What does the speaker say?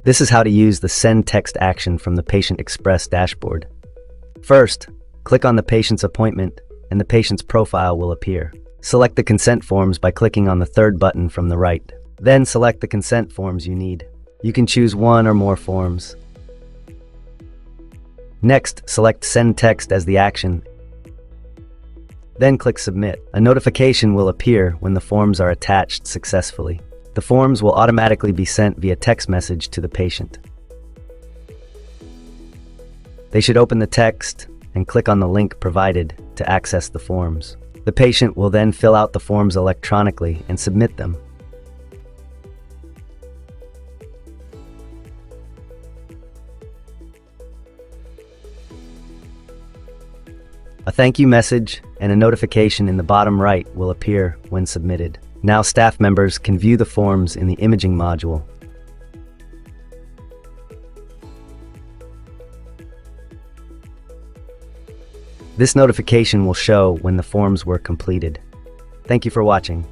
This is how to use the Send Text action from the Patient Xpress dashboard. First, click on the patient's appointment and the patient's profile will appear. Select the consent forms by clicking on the third button from the right. Then select the consent forms you need. You can choose one or more forms. Next, select Send Text as the action. Then click Submit. A notification will appear when the forms are attached successfully. The forms will automatically be sent via text message to the patient. They should open the text and click on the link provided to access the forms. The patient will then fill out the forms electronically and submit them. A thank you message and a notification in the bottom right will appear when submitted. Now staff members can view the forms in the imaging module. This notification will show when the forms were completed. Thank you for watching.